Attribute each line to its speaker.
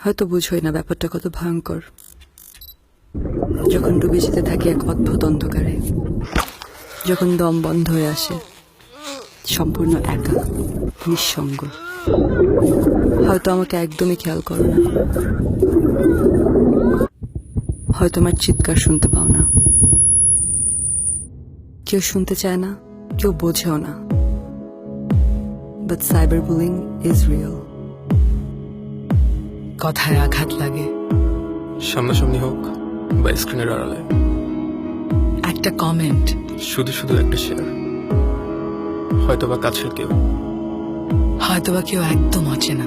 Speaker 1: হয়তো বুঝোই না ব্যাপারটা কত ভয়ঙ্কর, যখন ডুবে যেতে থাকি এক অদ্ভুত অন্ধকারে, যখন দম বন্ধ হয়ে আসে, সম্পূর্ণ একা, নিঃসঙ্গ। হয়তো আমাকে একদমই খেয়াল করো না, হয়তো আমার চিৎকার শুনতে পাও না, কেউ শুনতে চায় না, কেউ বোঝেও না। But cyber bullying is real. কথায় আঘাত লাগে,
Speaker 2: সামনাসামনি হোক বা স্ক্রিনের আড়ালে,
Speaker 1: একটা কমেন্ট,
Speaker 2: শুধু শুধু একটা শেয়ার, হয়তো বা কাছের কেউ,
Speaker 1: হয়তোবা কেউ একদম অচেনা।